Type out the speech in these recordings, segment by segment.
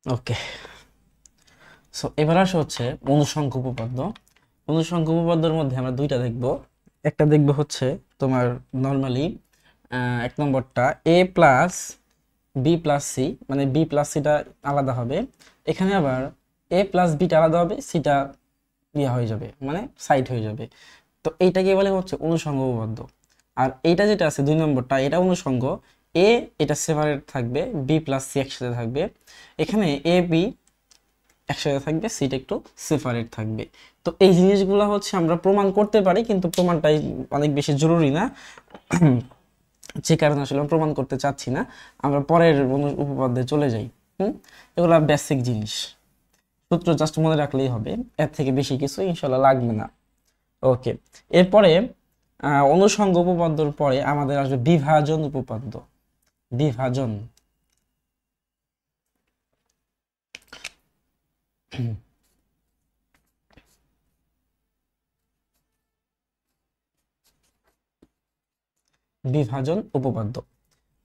ওকে, so এবার আসে হচ্ছে অনুসংখ্য উপপাদ্য। অনুসংখ্য উপপাদ্যের মধ্যে আমরা দুইটা দেখব। একটা দেখব হচ্ছে তোমার নর্মালি এক নম্বরটা এ প্লাস বি প্লাস সি, মানে বি প্লাস সিটা আলাদা হবে, এখানে আবার এ প্লাস বিটা আলাদা হবে, সিটা ইয়া হয়ে যাবে, মানে সাইড হয়ে যাবে। তো এইটাকে বলে হচ্ছে অনুসংখ্য উপপাদ্য। আর এইটা যেটা আছে দুই নম্বরটা, এটা অনুসংখ্য। এ এটা সেপারেট থাকবে, বি প্লাস সি একসাথে থাকবে, এখানে এ বি একসাথে থাকবে, সিটা একটু সেপারেট থাকবে। তো এই জিনিসগুলো হচ্ছে আমরা প্রমাণ করতে পারি, কিন্তু প্রমাণটাই অনেক বেশি জরুরি না, যে কারণে আসলে আমরা প্রমাণ করতে চাচ্ছি না। আমরা পরের উপপাদ্যে চলে যাই। এগুলা বেসিক জিনিস, সূত্র জাস্ট মনে রাখলেই হবে, এর থেকে বেশি কিছু ইনশাল্লাহ লাগবে না। ওকে, এরপরে অনুষঙ্গ উপপাদ্যর পরে আমাদের আসবে বিভাজন উপপাদ্য। বিভাজন বিভাজন উপপাদ্য।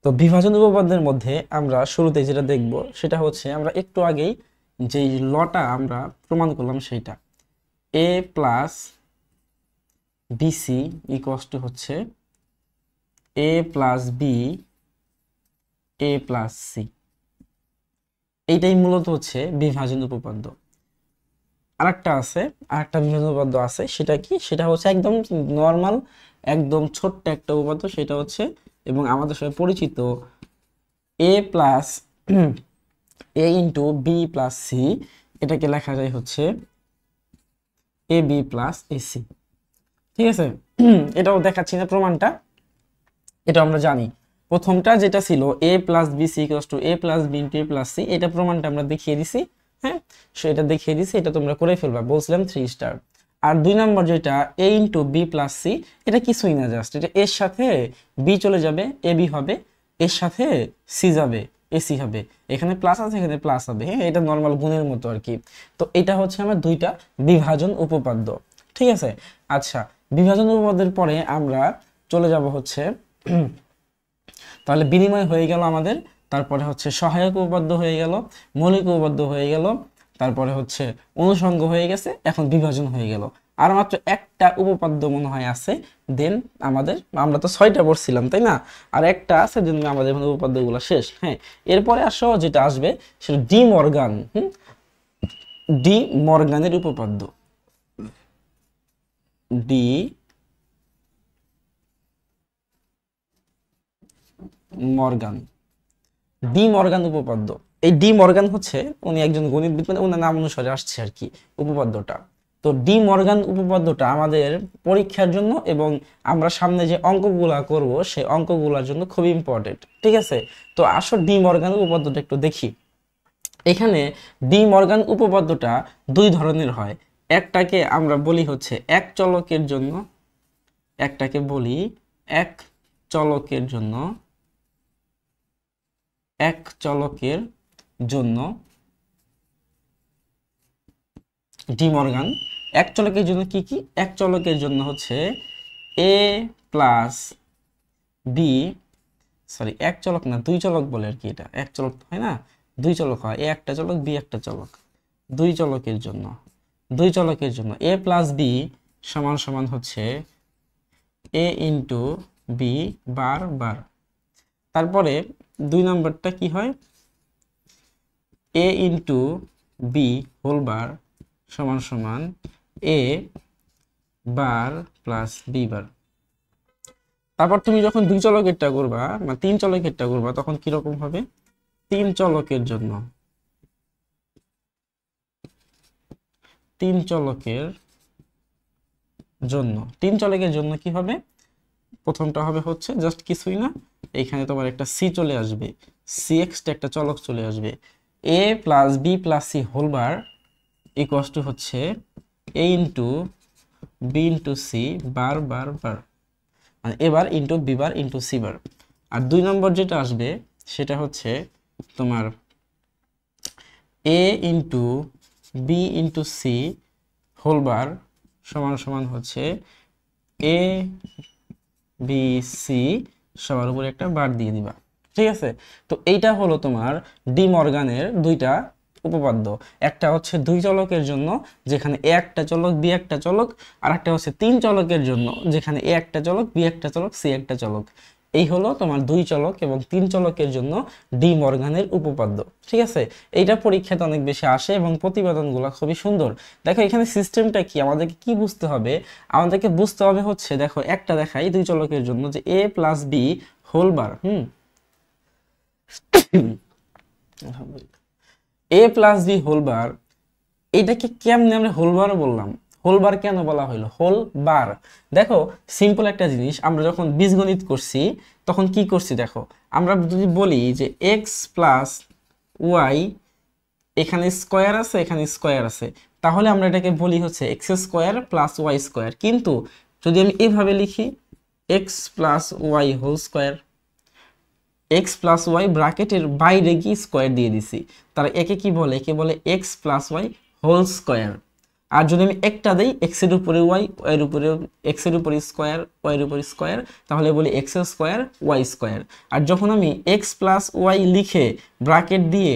তো বিভাজন উপপাদ্যের মধ্যে আমরা শুরুতে যেটা দেখব সেটা হচ্ছে, আমরা একটু আগেই যেই লটা আমরা প্রমাণ করলাম সেইটা, এ প্লাস বিসি ইকুয়ালস টু হচ্ছে এ plus B A plus C. এইটাই মূলত হচ্ছে বিভাজন উপপাদ্য। আরেকটা আছে, আরেকটা বিভাজন উপপাদ্য আছে, সেটা কি? সেটা হচ্ছে একদম নর্মাল, একদম ছোট্ট একটা উপপাদ্য, সেটা হচ্ছে এবং আমাদের সাথে পরিচিত এ প্লাস এ ইন্টু বি প্লাস সি, এটাকে লেখা যায় হচ্ছে A B plus A C. ঠিক আছে, এটাও দেখাচ্ছি না প্রমাণটা, এটা আমরা জানি। প্রথমটা যেটা ছিল A plus B C equals to A plus B into A plus C, এটা প্রমাণটা আমরা দেখিয়ে দিছি। হ্যাঁ, সেটা দেখিয়ে দিছি, এটা তোমরা করে ফেলবা, বলছিলাম 3 স্টার। আর দুই নম্বর যেটা এ ইন্টু বি প্লাস সি, এটা কিছুই না, জাস্ট এটা এর সাথে বি চলে যাবে, এ বি হবে, এর সাথে সি যাবে, এসি হবে, এখানে প্লাস আছে এখানে প্লাস হবে। হ্যাঁ, এটা নর্মাল গুণের মতো আর কি। তো এটা হচ্ছে আমার দুইটা বিভাজন উপপাদ্য। ঠিক আছে, আচ্ছা, বিভাজন উপপাদ্যের পরে আমরা চলে যাব হচ্ছে তাহলে বিনিময় হয়ে গেল আমাদের, তারপরে হচ্ছে সহায়ক উপপাদ্য হয়ে গেল, মৌলিক উপপাদ্য হয়ে গেল, তারপরে হচ্ছে অনুষঙ্গ হয়ে গেছে, এখন বিভাজন হয়ে গেল। আর মাত্র একটা উপপাদ্য মনে হয় আছে, দেন আমাদের, আমরা তো 6টা পড়ছিলাম তাই না, আর একটা আছে, দেন আমাদের উপপাদ্যগুলো শেষ। হ্যাঁ, এরপরে আসো যেটা আসবে সেটা ডি মর্গান। ডি মর্গানের উপপাদ্য। ডি মর্গান, ডি মর্গান উপপাদ্য। এই ডি মর্গান হচ্ছে, উনি একজন গণিতবিদ, মানে ওনার নাম অনুসারে আসছে আর কি উপপাদ্যটা। তো ডি মর্গান উপপাদ্যটা আমাদের পরীক্ষার জন্য এবং আমরা সামনে যে অঙ্কগুলা করব সেই অঙ্কগুলোর জন্য খুব ইম্পর্টেন্ট। ঠিক আছে, তো আসো ডি মর্গান উপপাদ্যটা একটু দেখি। এখানে ডি মর্গান উপপাদ্যটা দুই ধরনের হয়। একটাকে আমরা বলি হচ্ছে এক চলকের জন্য, একটাকে বলি এক চলকের জন্য, এক চলকের জন্য ডি মর্গান। এক চলকের জন্য কি কি? এক চলকের জন্য হচ্ছে এ প্লাস বি, সরি এক চলক না, দুই চলক বলে আর কি, এটা এক চলক হয় না, দুই চলক হয়, এ একটা চলক বি একটা চলক। দুই চলকের জন্য, দুই চলকের জন্য এ প্লাস বি সমান সমান হচ্ছে এ ইন্টু বি বার বার। তারপরে দুই নাম্বারটা কি হয়? এ ইন্টু বি হোল বার সমান সমান এ বার প্লাস বি বার। তারপর তুমি যখন দুই চলকেরটা করবা বা তিন চলকেরটা করবা তখন কিরকম হবে? তিন চলকের জন্য, তিন চলকের জন্য, তিন চলকের জন্য কি হবে? প্রথমটা হবে হচ্ছে জাস্ট কিছুই না, এখানে তোমার একটা সি চলে আসবে, সি এক্সটা একটা চলক চলে আসবে, A plus B plus C whole bar equals to হচ্ছে A into B into C bar bar bar, মানে A bar into B bar into C bar. আর দুই নম্বর যেটা আসবে সেটা হচ্ছে তোমার A into B into C whole bar সমান সমান হচ্ছে এ বি সি সবার উপরে একটা বার দিয়ে দিবা। ঠিক আছে, তো এইটা হলো তোমার ডি মর্গানের দুইটা উপপাদ্য। একটা হচ্ছে দুই চলকের জন্য যেখানে এ একটা চলক বি একটা চলক, আর একটা হচ্ছে তিন চলকের জন্য যেখানে এ একটা চলক বি একটা চলক সি একটা চলক। এই হলো তোমার দুই চলক এবং তিন চলকের জন্য ডি মর্গানের উপপাদ্য। ঠিক আছে, এইটা পরীক্ষাতে অনেক বেশি আসে এবং প্রতিবেদনগুলো খুবই সুন্দর। দেখো এখানে সিস্টেমটা কি, আমাদেরকে কি বুঝতে হবে, আমাদেরকে বুঝতে হবে হচ্ছে দেখো একটা দেখাই দুই চলকের জন্য যে এ প্লাস বি হোল বার এ প্লাস বি হোল বার, এটাকে কেমনে আমরা হোল বার বললাম, হোল বার কেন বলা হলো হোল বার? দেখো সিম্পল একটা জিনিস, আমরা যখন বীজগণিত করছি তখন কি করছি দেখো, আমরা যদি বলি যে এক্স প্লাস ওয়াই, এখানে স্কোয়ার আছে এখানে স্কোয়ার আছে, তাহলে আমরা এটাকে বলি হচ্ছে x square plus y square. কিন্তু যদি আমি এভাবে লিখি x plus Y whole square, x plus y ব্র্যাকেটের বাইরে গিয়ে স্কোয়ার দিয়ে দিছি, তারা একে কি বলে, একে বলে X plus Y whole square. আর যদি আমি একটা দেই এক্স এর উপরে ওয়াই, ওয়াইয়ের উপরে এক্স এর উপরে স্কোয়ার, ওয়াইয়ের উপরে স্কোয়ার, তাহলে বলি এক্স স্কোয়ার ওয়াই স্কোয়ার। আর যখন আমি এক্স প্লাস ওয়াই লিখে ব্র্যাকেট দিয়ে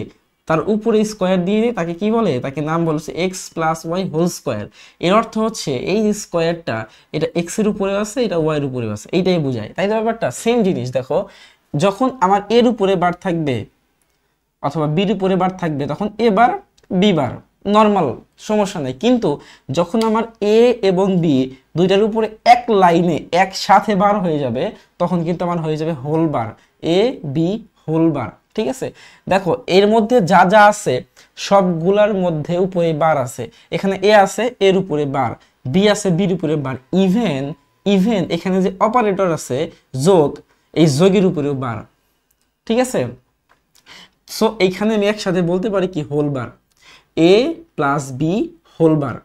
তার উপরে স্কোয়ার দিয়ে দিই, তাকে কি বলে, তাকে নাম বলছে x plus Y whole square. এর অর্থ হচ্ছে এই স্কোয়ারটা এটা এক্স এর উপরে আছে, এটা ওয়াইয়ের উপরে আছে, এইটাই বোঝায়। তাই তো ব্যাপারটা সেম জিনিস। দেখো যখন আমার এর উপরে বার থাকবে অথবা বির উপরে বার থাকবে তখন এ বার বি বার নর্মাল, সমস্যা নেই। কিন্তু যখন আমার এ এবং বি দুইটার উপরে এক লাইনে একসাথে বার হয়ে যাবে তখন কিন্তু আমার হয়ে যাবে whole bar, A B whole বার। ঠিক আছে, দেখো এর মধ্যে যা যা আছে সবগুলার মধ্যে উপরে বার আছে, এখানে এ আছে এর উপরে বার, বি আছে বির উপরে বার, ইভেন ইভেন এখানে যে অপারেটর আছে যোগ, এই যোগের উপরেও বার। ঠিক আছে, সো এইখানে আমি একসাথে বলতে পারি কি হোল বার, এ প্লাস বি হোল বার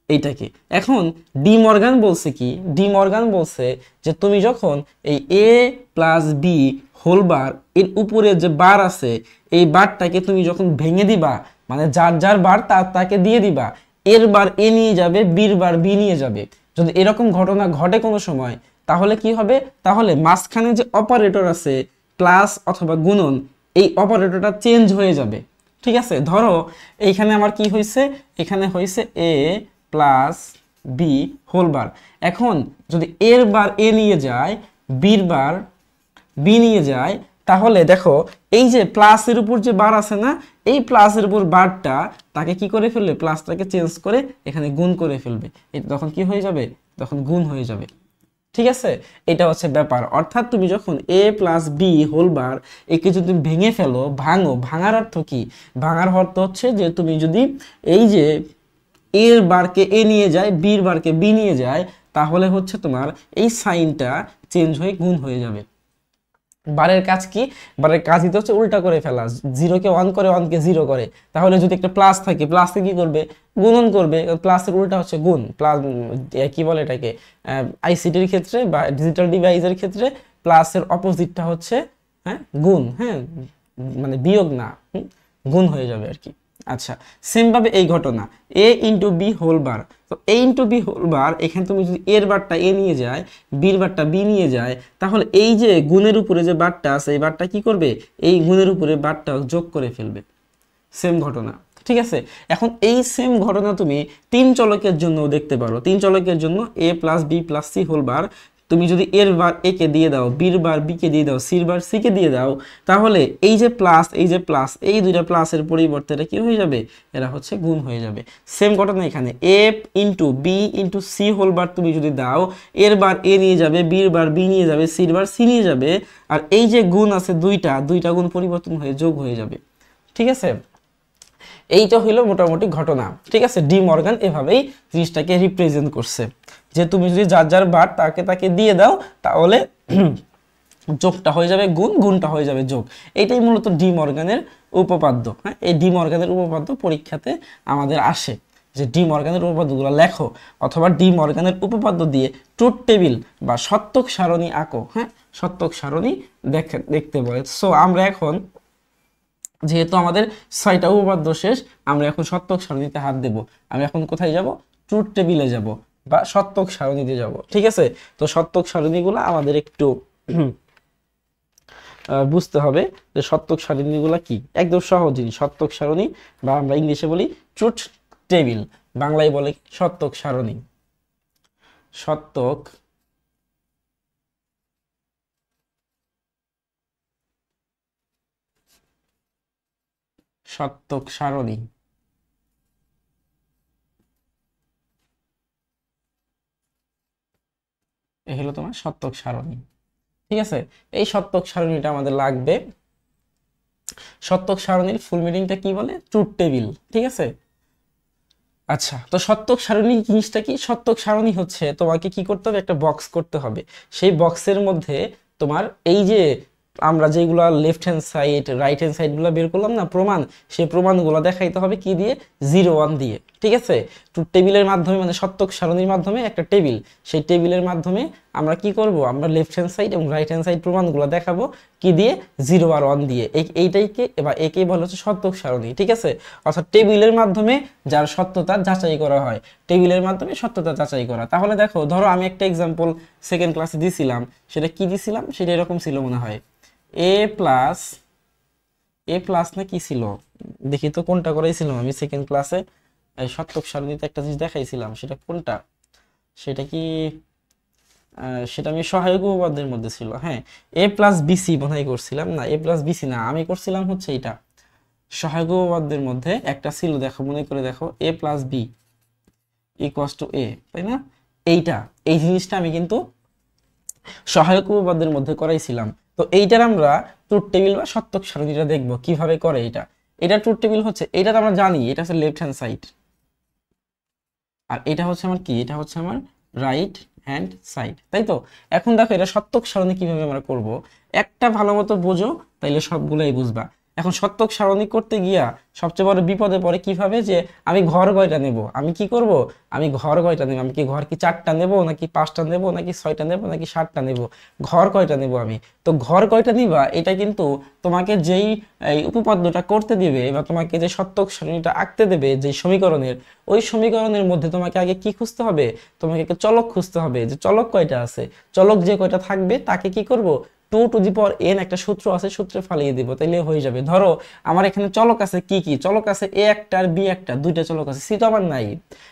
এইটাকে। এখন ডি মর্গান বলছে কি, ডি মর্গান বলছে যে তুমি যখন এই এ প্লাস বি হোল বার এর উপরে যে বার আছে এই বারটাকে তুমি যখন ভেঙে দিবা, মানে যার যার বার তার তাকে দিয়ে দিবা, এর বার এ নিয়ে যাবে বির বার বি নিয়ে যাবে। যদি এরকম ঘটনা ঘটে কোনো সময় তাহলে কি হবে, তাহলে মাঝখানে যে অপারেটর আছে প্লাস অথবা গুণন, এই অপারেটরটা চেঞ্জ হয়ে যাবে। ঠিক আছে, ধরো এইখানে আমার কি হয়েছে, এখানে হয়েছে এ প্লাস বি হোল বার। এখন যদি এর বার এ নিয়ে যায় বির বার বি নিয়ে যায়, তাহলে দেখো এই যে প্লাসের উপর যে বার আছে না, এই প্লাসের উপর বারটা তাকে কি করে ফেলবে, প্লাসটাকে চেঞ্জ করে এখানে গুণ করে ফেলবে, এটা তখন কি হয়ে যাবে, তখন গুণ হয়ে যাবে। ঠিক আছে, এটা হচ্ছে ব্যাপার। অর্থাৎ তুমি যখন এ প্লাস বি হোল বার একে যদি তুমি ভেঙে ফেলো, ভাঙো, ভাঙার অর্থ কি, ভাঙার অর্থ হচ্ছে যে তুমি যদি এই যে এর বারকে এ নিয়ে যায় বির বারকে বি নিয়ে যায়, তাহলে হচ্ছে তোমার এই সাইনটা চেঞ্জ হয়ে গুণ হয়ে যাবে। বারের কাজ কি, বারের কাজই তো হচ্ছে উল্টা করে ফেলা, জিরোকে ওয়ান করে ওয়ানকে জিরো করে। তাহলে যদি একটা প্লাস থাকে প্লাসকে কি করবে, গুণন করবে, প্লাসের উল্টা হচ্ছে গুণ। প্লাস কি বলে এটাকে, আইসিটির ক্ষেত্রে বা ডিজিটাল ডিভাইসের ক্ষেত্রে প্লাসের অপোজিটটা হচ্ছে হ্যাঁ গুণ, হ্যাঁ মানে বিয়োগ না, গুণ হয়ে যাবে আর কি। আচ্ছা, সেম ভাবে এই ঘটনা এ ইন্টু বি হোল বার, তো এ ইন্টু বি হোল বার, এখানে তুমি যদি এর বারটা এ নিয়ে যায় বির বারটা বি নিয়ে যায়, তাহলে এই যে গুণের উপরে যে বারটা আছে এই বারটা কি করবে, এই গুণের উপরে বারটা যোগ করে ফেলবে। সেম ঘটনা। ঠিক আছে, এখন এই সেম ঘটনা তুমি তিন চলকের জন্য দেখতে পারো। তিন চলকের জন্য A plus B plus C whole bar, তুমি যদি এর বার এ কে দিয়ে দাও, বির বার বি কে দিয়ে দাও, সির বার সি কে দিয়ে দাও, তাহলে এই যে প্লাস এই যে প্লাস, এই দুইটা প্লাসের পরিবর্তে এটা কি হয়ে যাবে, এরা হচ্ছে গুণ হয়ে যাবে। সেম ঘটনা এখানে A into B into C whole bar তুমি যদি দাও, এর বার এ নিয়ে যাবে, বির বার বি নিয়ে যাবে, সির বার সি নিয়ে যাবে, আর এই যে গুণ আছে দুইটা, দুইটা গুণ পরিবর্তন হয়ে যোগ হয়ে যাবে। ঠিক আছে, এইটা হইলো মোটামুটি ঘটনা। ঠিক আছে, ডি মর্গান এভাবেই জিনিসটাকে রিপ্রেজেন্ট করছে যে তুমি যদি যার যার বার তাকে তাকে দিয়ে দাও তাহলে যোগটা হয়ে যাবে গুণ, গুণটা হয়ে যাবে যোগ। এইটাই মূলত ডি মর্গানের উপপাদ্য। হ্যাঁ, এই ডি মর্গানের উপপাদ্য পরীক্ষাতে আমাদের আসে যে ডি মর্গানের উপপাদ্যগুলো লেখো, অথবা ডি মর্গানের উপপাদ্য দিয়ে ট্রুথ টেবিল বা সত্যক সারণী আঁকো। হ্যাঁ, সত্যক সারণী দেখতে বলে। সো আমরা এখন যেহেতু আমাদের 6টা উপপাদ্য শেষ, আমরা এখন সত্যক সারণীতে হাত দেব। আমি এখন কোথায় যাব, ট্রুথ টেবিলে যাব বা সত্যক সারণীতে যাব। ঠিক আছে, তো সত্যক সারণীগুলো আমাদের একটু বুঝতে হবে যে সত্যক সারণীগুলো কি। একদম সহজ জিনিস, সত্যক সারণী বা আমরা ইংলিশে বলি ট্রুথ টেবিল, বাংলায় বলে সত্যক সারণী। সত্যক সত্যক সারণী, এ হলো তোমার সত্যক সারণী। ঠিক আছে, এই সত্যক সারণীটা আমাদের লাগবে। সত্যক সারণীর ফুল মিনিংটা কি বলে? Truth table. ঠিক আছে, আচ্ছা, তো সত্যক সারণী জিনিসটা কি? সত্যক সারণী হচ্ছে তোমাকে কি করতে হবে, একটা বক্স করতে হবে। সেই বক্সের মধ্যে তোমার এই যে আমরা যেগুলা left hand side right hand side গুলো বের করলাম না প্রমাণ, সেই প্রমাণগুলো দেখাইতে হবে কি দিয়ে? 0 1 দিয়ে। ঠিক আছে, ট্রুথ টেবিলের মাধ্যমে মানে সত্যক সারণীর মাধ্যমে একটা টেবিল, সেই টেবিলের মাধ্যমে আমরা কি করব, আমরা লেফট হ্যান্ড সাইড এবং রাইট হ্যান্ড সাইড প্রমাণগুলো দেখাবো কি দিয়ে? 0 আর 1 দিয়ে। এইটাইকে এবার একেই বলা হচ্ছে সত্যক সারণী। ঠিক আছে, অর্থাৎ টেবিলের মাধ্যমে যার সত্যতা যাচাই করা হয়, টেবিলের মাধ্যমে সত্যতা যাচাই করা। তাহলে দেখো, ধরো আমি একটা এক্সাম্পল সেকেন্ড ক্লাসে দিছিলাম, সেটা কি দিছিলাম? সেটা এরকম ছিল মনে হয়, এ প্লাস না কি ছিল, দেখি তো কোনটা করাইছিলাম আমি সেকেন্ড ক্লাসে। সত্যক সারণীতে একটা জিনিস দেখাইছিলাম, সেটা কোনটা? সেটা কি সেটা আমি সহায়ক উপপাদ্যের মধ্যে ছিল। হ্যাঁ, এ প্লাস বিসি মনে হয় করছিলাম, না এ প্লাস বিসি না, আমি করছিলাম হচ্ছে এটা সহায়ক উপপাদ্যের মধ্যে একটা ছিল, দেখো মনে করে দেখো, এ প্লাস বি ইকুয়ালস টু এ, তাই না? এই জিনিসটা আমি কিন্তু সহায়ক উপপাদ্যের মধ্যে করাইছিলাম। তো এইটার আমরা ট্রুথ টেবিল বা সত্যক সারণীটা দেখবো কিভাবে করে। এটা ট্রুথ টেবিল হচ্ছে, এটা তো আমরা জানি, এটা হচ্ছে লেফট হ্যান্ড সাইড, আর এটা হচ্ছে আমার কি? এটা হচ্ছে আমার রাইট হ্যান্ড সাইড, তাই তো? এখন দেখো, এটা সত্যক সারণী কিভাবে আমরা করব, একটা ভালো মতো বোঝো, তাইলে সবগুলাই বুঝবা। এখন সত্যক সারণী করতে গিয়া সবচেয়ে বড় বিপদে পড়ে কিভাবে, যে আমি ঘর কয়টা নেব, আমি কি করব, আমি ঘর কয়টা নেব, আমি কি ঘর কি 4টা নেব নাকি 5টা নেব নাকি 6টা নেব নাকি 7টা নেব, ঘর কয়টা নেব আমি? তো ঘর কয়টা নিবা, এটা কিন্তু তোমাকে যেই এই উপপাদ্যটা করতে দিবে বা তোমাকে যে সত্যক সারণীটা আঁকতে দেবে যে সমীকরণের, ওই সমীকরণের মধ্যে তোমাকে আগে কি খুঁজতে হবে? তোমাকে একটা চলক খুঁজতে হবে, যে চলক কয়টা আছে। চলক যে কয়টা থাকবে তাকে কি করব, 2n একটা সূত্র আছে, সূত্রে ফালিয়ে দিব, তাইলে হয়ে যাবে। ধরো আমার এখানে চলক আছে কি কি? চলক আছে a একটা আর b একটা, দুইটা চলক আছে। সি তো আমার নাই,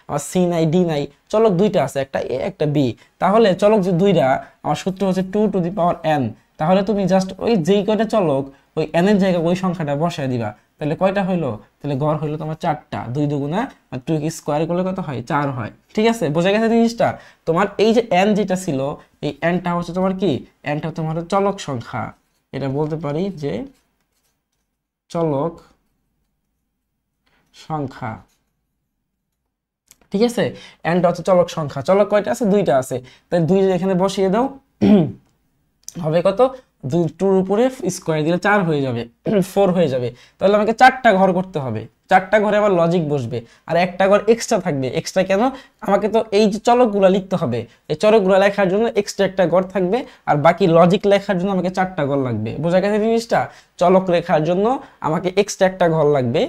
আমার সি নাই, ডি নাই, চলক দুইটা আছে, একটা a একটা b। তাহলে চলক যে দুইটা, আমার সূত্র হচ্ছে 2n। তাহলে তুমি জাস্ট ওই যেই কয়টা চলক, ওই n এর জায়গায় ওই সংখ্যাটা বসায় দিবা, তাহলে কয়টা হইলো? তাহলে গড় হইলো তোমার 4টা, 2 দুগুণা আর 2 কি স্কোয়ার করলে কত হয়? 4 হয়। ঠিক আছে, বোঝা গেছে জিনিসটা? তোমার এই যে n যেটা ছিল, এই nটা হচ্ছে তোমার কি? nটা তোমার চলক সংখ্যা, এটা বলতে পারি যে চলক সংখ্যা। ঠিক আছে, nটা হচ্ছে চলক সংখ্যা। চলক কয়টা আছে? দুইটা আছে, তাই 2 এখানে বসিয়ে দাও, হবে কত? 2 উপরে স্কোয়ার দিলে 4 হয়ে যাবে, 4 হয়ে যাবে। তাহলে আমাকে 4টা ঘর করতে হবে, 4টা ঘরে আবার লজিক বসবে, আর একটা ঘর এক্সট্রা থাকবে। এক্সট্রা কেন? আমাকে তো এই যে চলকগুলো লিখতে হবে, এই চলকগুলো লেখার জন্য এক্সট্রা একটা ঘর থাকবে, আর বাকি লজিক লেখার জন্য আমাকে 4টা ঘর লাগবে। বোঝা গেছে জিনিসটা? চলক লেখার জন্য আমাকে এক্সট্রা একটা ঘর লাগবে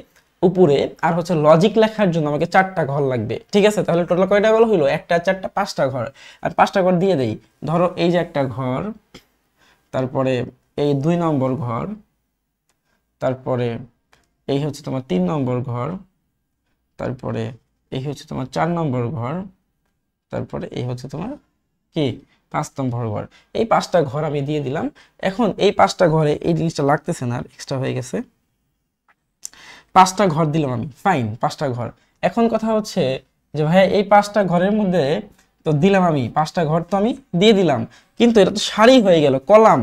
উপরে, আর হচ্ছে লজিক লেখার জন্য আমাকে 4টা ঘর লাগবে। ঠিক আছে, তাহলে টোটাল কয়টা ঘর হইলো? 1 আর 4 5টা ঘর। আর 5টা ঘর দিয়ে দেই, ধরো এই যে একটা ঘর, তারপরে এই 2 নম্বর ঘর, তারপরে এই হচ্ছে তোমার 3 নম্বর ঘর, তারপরে এই হচ্ছে তোমার 4 নম্বর ঘর, তারপরে এই হচ্ছে তোমার কি 5 নম্বর ঘর। এই 5টা ঘর আমি দিয়ে দিলাম। এখন এই 5টা ঘরে এই জিনিসটা লাগতেছে না, এক্সট্রা হয়ে গেছে। 5টা ঘর দিলাম আমি, ফাইন, 5টা ঘর। এখন কথা হচ্ছে যে ভাইয়া এই 5টা ঘরের মধ্যে তো দিলাম আমি 5টা ঘর, তো আমি দিয়ে দিলাম, কিন্তু এটা তো সারি হয়ে গেল, কলাম।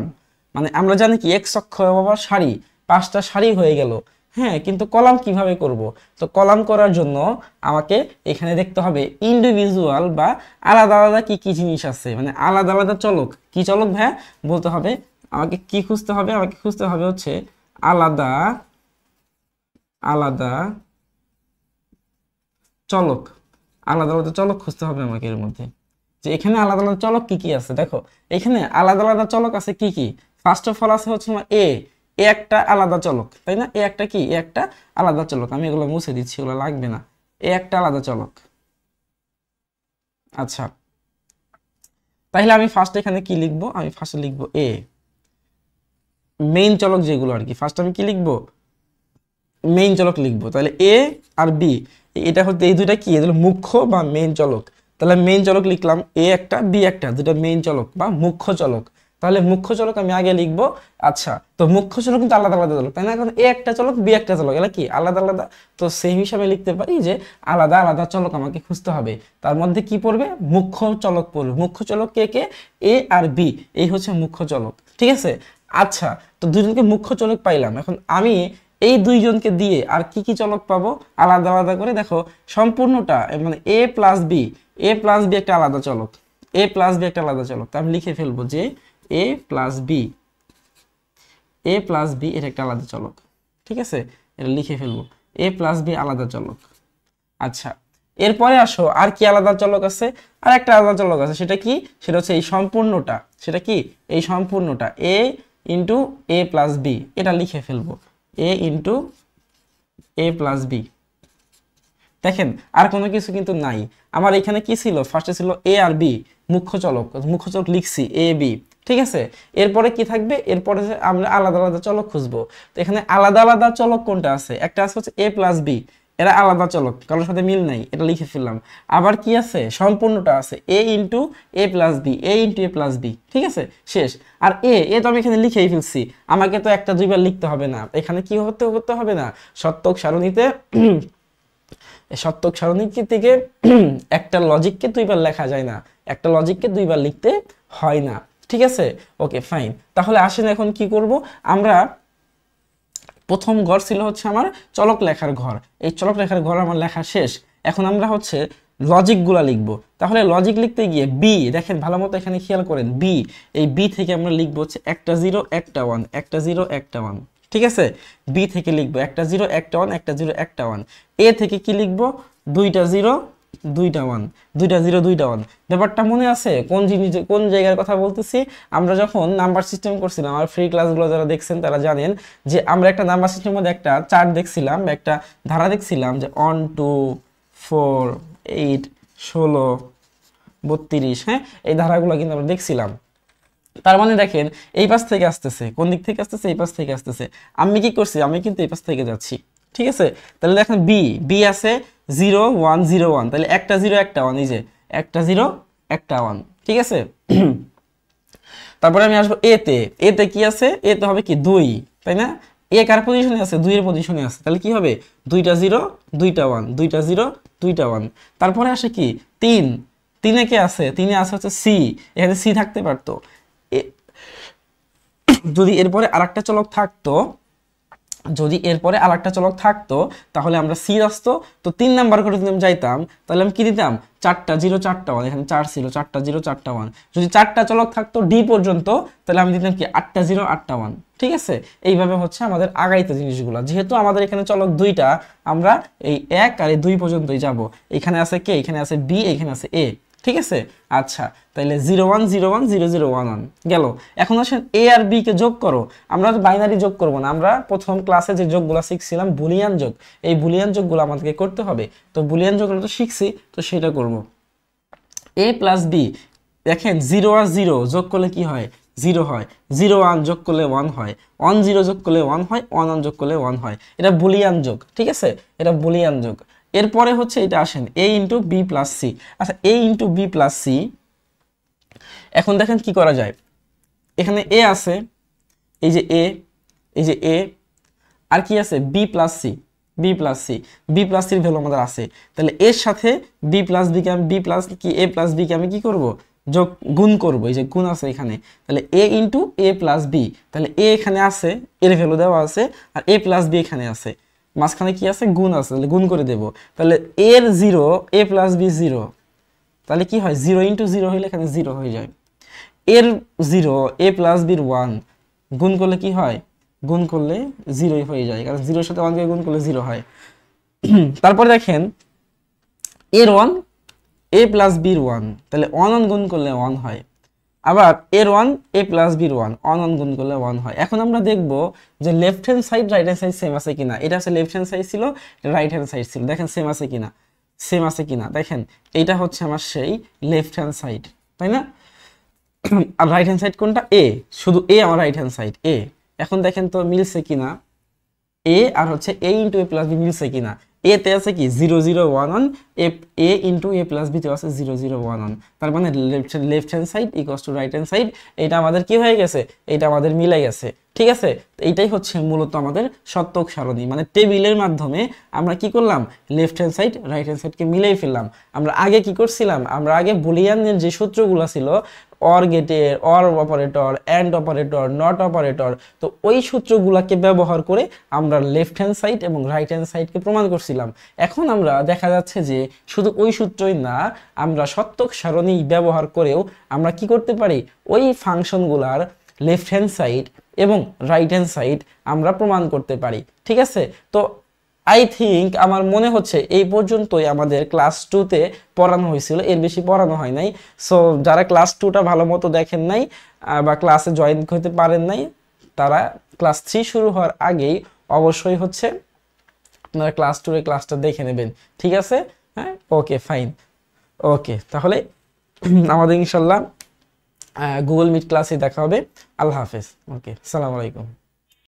মানে আমরা জানি কি এক্স অক্ষ বরাবর সারি, 5টা সারি হয়ে গেল। হ্যাঁ, কিন্তু কলাম কিভাবে করব? তো কলাম করার জন্য আমাকে এখানে দেখতে হবে ইন্ডিভিজুয়াল বা আলাদা আলাদা কি কি জিনিস আছে, মানে আলাদা আলাদা চলক। কি চলক ভাইয়া বলতে হবে? আমাকে কি খুঁজতে হবে? আমাকে খুঁজতে হবে হচ্ছে আলাদা আলাদা চলক। আলাদা আলাদা চলক খুঁজতে হবে আমাকে এর মধ্যে, যে এখানে আলাদা আলাদা চলক কি কি আছে। দেখো এখানে আলাদা আলাদা চলক আছে কি কি? ফার্স্ট অফ অল আছে হচ্ছে এ এ একটা আলাদা চলক, তাই না? এ একটা কি? এ একটা আলাদা চলক। আমি এগুলো মুছে দিচ্ছি, এগুলো লাগবে না। এ একটা আলাদা চলক। আচ্ছা, তাহলে আমি ফার্স্ট এখানে কি লিখবো? আমি ফার্স্টে লিখবো এ। মেইন চলক যেগুলো আর কি, ফার্স্ট আমি কি লিখবো, মেইন চলক লিখবো। তাহলে এ আর বি এটা হচ্ছে এই দুইটা কি, এগুলো মুখ্য বা মেইন চলক। তাহলে মেইন চলক লিখলাম, এ একটা বি একটা, দুটা মেইন চলক বা মুখ্য চলক। তাহলে মুখ্য চলক আমি আগে লিখবো। আচ্ছা, তো মুখ্য চলক কিন্তু আলাদা আলাদা চলক, তাই না? এখন এ একটা চলক বি একটা চলক, এগুলো কি আলাদা আলাদা। তো সেই হিসাবে লিখতে পারি যে আলাদা আলাদা চলক আমাকে খুঁজতে হবে। তার মধ্যে কি পড়বে, মুখ্য চলক পড়বে। মুখ্য চলক কে কে, এ আর বি, এই হচ্ছে মুখ্য চলক, ঠিক আছে। আচ্ছা, তো দুজনকে মুখ্য চলক পাইলাম। এখন আমি এই দুইজনকে দিয়ে আর কি কি চলক পাবো আলাদা আলাদা করে দেখো। সম্পূর্ণটা মানে এ প্লাস বি, এ প্লাস বি একটা আলাদা চলক, এ প্লাস বি একটা আলাদা চলক। তা আমি লিখে ফেলবো যে এ প্লাস বি, এ প্লাস বি এটা একটা আলাদা চলক, ঠিক আছে, এটা লিখে ফেলবো, এ প্লাস বি আলাদা চলক। আচ্ছা, এরপরে আসো আর কি আলাদা চলক আছে, আর একটা আলাদা চলক আছে, সেটা কি, সেটা হচ্ছে এই সম্পূর্ণটা। সেটা কি, এই সম্পূর্ণটা এ ইন্টু এ প্লাস বি, এটা লিখে ফেলবো এ ইন্টু এ প্লাস বি। দেখেন আর কোনো কিছু কিন্তু নাই। আমার এখানে কি ছিল, ফার্স্টে ছিল এ আর বি মুখ্য চলক, মুখ্য চলক লিখছি এ বি, ঠিক আছে। এরপরে কি থাকবে, এরপরে আমরা আলাদা আলাদা চলক খুঁজবো। তো এখানে আলাদা আলাদা চলক কোনটা আছে, একটা আছে হচ্ছে এ প্লাস বি, এরা আলাদা চলক, কারোর সাথে মিল নাই, এটা লিখে ফেললাম। আবার কি আছে, সম্পূর্ণটা আছে এ into A plus B, A into A plus B, ঠিক আছে, শেষ। আর এ তো আমি এখানে লিখেই ফেলছি, আমাকে তো একটা দুইবার লিখতে হবে না। এখানে কি করতে হবে না, সত্যক সারণীতে সত্যক সারণী থেকে একটা লজিককে দুইবার লেখা যায় না, একটা লজিককে দুইবার লিখতে হয় না, ঠিক আছে। ওকে ফাইন, তাহলে আসেন এখন কি করব আমরা। প্রথম ঘর ছিল হচ্ছে আমার চলক লেখার ঘর, এই চলক লেখার ঘর আমার লেখা শেষ। এখন আমরা হচ্ছে লজিকগুলা লিখবো। তাহলে লজিক লিখতে গিয়ে বি, দেখেন ভালো মতো এখানে খেয়াল করেন, বি, এই বি থেকে আমরা লিখবো হচ্ছে একটা জিরো একটা ওয়ান, একটা জিরো একটা ওয়ান, ঠিক আছে। বি থেকে লিখবো একটা জিরো একটা ওয়ান, একটা জিরো একটা ওয়ান। এ থেকে কি লিখবো, দুইটা জিরো দুইটা ওয়ান, দুইটা জিরো দুইটা ওয়ান। ব্যাপারটা মনে আছে কোন জিনিস, কোন জায়গার কথা বলতেছি? আমরা যখন নাম্বার সিস্টেম করছিলাম, আমার ফ্রি ক্লাসগুলো যারা দেখছেন তারা জানেন যে আমরা একটা নাম্বার সিস্টেমের মধ্যে একটা চার্ট দেখছিলাম, একটা ধারা দেখছিলাম যে 1 2 4 8 16 32, হ্যাঁ, এই ধারাগুলো কিন্তু আমরা দেখছিলাম। তার মানে দেখেন এই পাশ থেকে আসতেছে, কোন দিক থেকে আসতেছে, এই পাশ থেকে আসতেছে। আমি কি করছি, আমি কিন্তু এই পাশ থেকে যাচ্ছি, ঠিক আছে। তাহলে দেখেন বি, বি আছে 0 1 0 1, তাহলে একটা জিরো একটা ওয়ান, এই যে একটা জিরো একটা ওয়ান, ঠিক আছে। তারপরে আমি আসবো এতে, এতে কি আছে, এতে হবে কি 2, তাই না? এ কার পজিশনে আছে, 2 এর পজিশনে আছে, তাহলে কি হবে দুইটা জিরো দুইটা ওয়ান, দুইটা জিরো দুইটা ওয়ান। তারপরে আসে কি 3, 3 এ কে আছে, 3 এ আছে হচ্ছে সি, এখানে সি থাকতে পারতো। যদি এরপরে আরেকটা চলক থাকতো, যদি এরপরে আরেকটা চলক থাকতো তাহলে আমরা সি আসতো, তো 3 নাম্বার করে যদি আমি যাইতাম তাহলে আমি কি দিতাম, চারটা জিরো চারটা ওয়ান, এখানে 4 ছিল, চারটা জিরো চারটা ওয়ান। যদি 4টা চলক থাকতো ডি পর্যন্ত তাহলে আমি দিতাম কি 8টা জিরো 8টা ওয়ান, ঠিক আছে। এইভাবে হচ্ছে আমাদের আগাইতে জিনিসগুলো, যেহেতু আমাদের এখানে চলক দুইটা, আমরা এই 1 আর এই 2 পর্যন্তই যাব। এখানে আছে কে, এখানে আছে বি, এখানে আছে এ, ঠিক আছে। আচ্ছা, তাহলে 0 1 0 1 0 0 1 1 গেল। এখন আসেন এ আর বি কে যোগ করো। আমরা বাইনারি যোগ করব না, আমরা প্রথম ক্লাসে যে যোগগুলো শিখছিলাম বুলিয়ান যোগ, এই বুলিয়ান যোগগুলো আমাদেরকে করতে হবে। তো বুলিয়ান যোগগুলো তো শিখছি, তো সেটা করব। এ প্লাস বি, দেখেন 0 আর 0 যোগ করলে কি হয়, 0 হয়। 0 1 যোগ করলে 1 হয়, 1 0 যোগ করলে 1 হয়, 1 1 যোগ করলে 1 হয়। এটা বুলিয়ান যোগ, ঠিক আছে, এটা বুলিয়ান যোগ। এরপরে হচ্ছে এটা আসেন a into b plus c. আচ্ছা, a into b plus c, এখন দেখেন কি করা যায়। এখানে a আছে, এই যে a, এই যে a, আর কি আছে B plus C, B plus C, B plus সির ভ্যালু আমাদের আছে। তাহলে এর সাথে বি প্লাস বি কে আমি, বি প্লাস কি এ প্লাস বি কে আমি কি করব, যোগ গুণ করব, এই যে গুণ আছে এখানে। তাহলে এ ইন্টু এ প্লাস বি, তাহলে এ এখানে আছে, এর ভ্যালু দেওয়া আছে, আর এ প্লাস বি এখানে আছে, মাঝখানে কি আছে গুণ আছে, তাহলে গুণ করে দেব। তাহলে এর 0 এ প্লাস বি 0, তাহলে কি হয় 0 ইন্টু 0 হইলে এখানে 0 হয়ে যায়। এর 0 এ প্লাস বির 1, গুণ করলে কি হয়, গুণ করলে 0 হয়ে যায়, কারণ 0 এর সাথে 1 কে গুণ করলে 0 হয়। তারপরে দেখেন এর 1 এ প্লাস বির 1, তাহলে 1 1 গুণ করলে 1 হয়। আবার এর 1 এ প্লাস বির 1, 1 1 গুণ করলে 1 হয়। এখন আমরা দেখব যে left hand side right hand side same আছে কিনা। এটা আছে লেফট হ্যান্ড সাইড ছিল, রাইট হ্যান্ড সাইড ছিল, দেখেন সেম আছে কিনা, সেম আছে কিনা। দেখেন এইটা হচ্ছে আমার সেই লেফট হ্যান্ড সাইড, তাই না? আর রাইট হ্যান্ড সাইড কোনটা, এ, শুধু এ আমার রাইট হ্যান্ড সাইড, এ, এখন দেখেন তো মিলছে কিনা, এ আর হচ্ছে A into A plus B মিলছে কিনা। এ তে আছে কি 0 0 1 1, এ ইন্টু এ প্লাস বি তে আছে 0 0 1 1, তার মানে left hand side equals to right hand side, এটা আমাদের কি হয়ে গেছে, এটা আমাদের মিলে গেছে। ঠিক আছে, তো এইটাই হচ্ছে মূলত আমাদের সত্যক সারণী, মানে টেবিলের মাধ্যমে আমরা কি করলাম, left hand side right hand সাইডকে মিলাই ফেললাম। আমরা আগে কি করছিলাম, আমরা আগে বুলিয়ানের যে সূত্রগুলো ছিল, অর গেটের, or operator, and operator, not operator, তো ওই সূত্রগুলোকে ব্যবহার করে আমরা লেফট হ্যান্ড সাইড এবং রাইট হ্যান্ড সাইডকে প্রমাণ করছিলাম। এখন আমরা দেখা যাচ্ছে যে শুধু ওই সূত্রই না, আমরা সত্যক সারণী ব্যবহার করেও আমরা কি করতে পারি, ওই ফাংশনগুলার লেফট হ্যান্ড সাইড এবং রাইট হ্যান্ড সাইড আমরা প্রমাণ করতে পারি। ঠিক আছে, তো আই থিঙ্ক আমার মনে হচ্ছে এই পর্যন্তই আমাদের ক্লাস 2-তে পড়ানো হয়েছিল, এর বেশি পড়ানো হয় নাই। সো যারা ক্লাস 2টা ভালো মতো দেখেন নাই বা ক্লাসে জয়েন করতে পারেন নাই, তারা ক্লাস 3 শুরু হওয়ার আগেই অবশ্যই হচ্ছে আপনারা ক্লাস 2-এর ক্লাসটা দেখে নেবেন। ঠিক আছে, হ্যাঁ, ওকে ফাইন। ওকে, তাহলে আমাদের ইনশাল্লাহ গুগল মিট ক্লাসে দেখা হবে। আল্লাহ হাফেজ। ওকে, আসসালামু আলাইকুম।